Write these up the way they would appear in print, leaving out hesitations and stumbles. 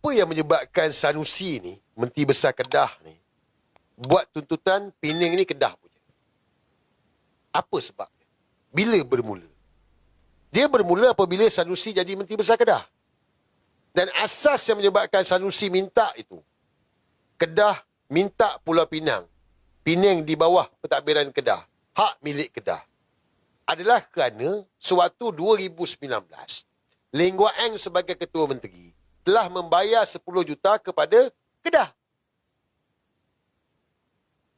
Apa yang menyebabkan Sanusi ni, Menteri Besar Kedah ni, buat tuntutan Pening ni Kedah punya? Apa sebabnya? Bila bermula? Dia bermula apabila Sanusi jadi Menteri Besar Kedah. Dan asas yang menyebabkan Sanusi minta itu, Kedah minta Pulau Pinang, Pening di bawah pentadbiran Kedah, hak milik Kedah, adalah kerana sewaktu 2019, Lee Guak Eng sebagai Ketua Menteri telah membayar 10 juta kepada Kedah.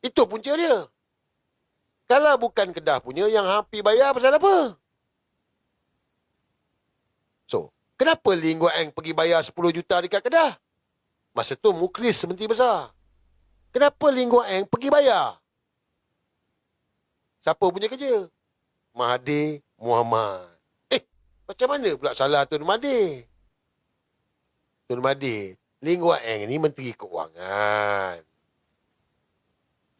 Itu punca dia. Kalau bukan Kedah punya, yang hampir bayar pasal apa? So, kenapa Lee Guak Eng pergi bayar 10 juta dekat Kedah? Masa tu Muklis Menteri Besar. Kenapa Lee Guak Eng pergi bayar? Siapa punya kerja? Mahathir Mohamad. Macam mana pula salah Tun Mahathir? Tun Mahathir, Lee Guak Eng ni Menteri Kewangan.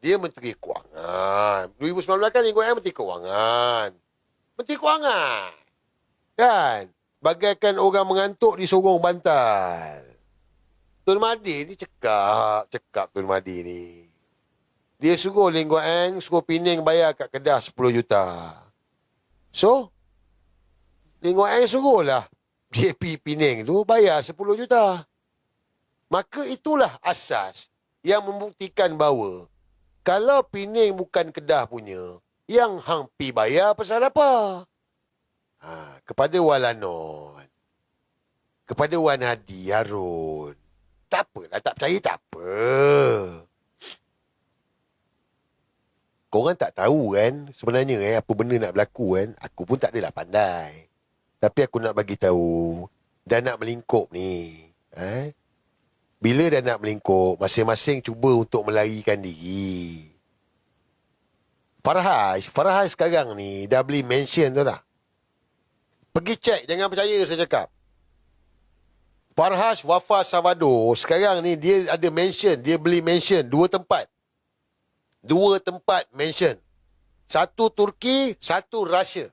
Dia Menteri Kewangan. 2019 kan Lee Guak Eng Menteri Kewangan. Menteri Kewangan. Kan? Bagaikan orang mengantuk di sorong bantal. Tun Mahathir ni cekap Tun Mahathir ni. Dia suruh Lee Guak Eng, suruh Pening bayar kat Kedah 10 juta. So, Lee Guak Eng suruhlah JP Pening tu bayar 10 juta. Maka itulah asas yang membuktikan bahawa kalau Pening bukan Kedah punya, yang hang pi bayar pasal apa? Kepada Walanon, kepada Wan Hadi Harun. Tak apalah, tak percaya tak apa. Korang tak tahu kan sebenarnya apa benda nak berlaku kan. Aku pun tak adalah pandai. Tapi aku nak bagi tahu, dah nak melingkup ni. Bila dah nak melingkup, masing-masing cuba untuk melarikan diri. Farhaj sekarang ni dah beli mansion tu tak? Pergi cek, jangan percaya saya cakap. Farhaj Wafa Salvador sekarang ni dia ada mansion, dia beli mansion 2 tempat. 2 tempat mansion. Satu Turki, satu Russia.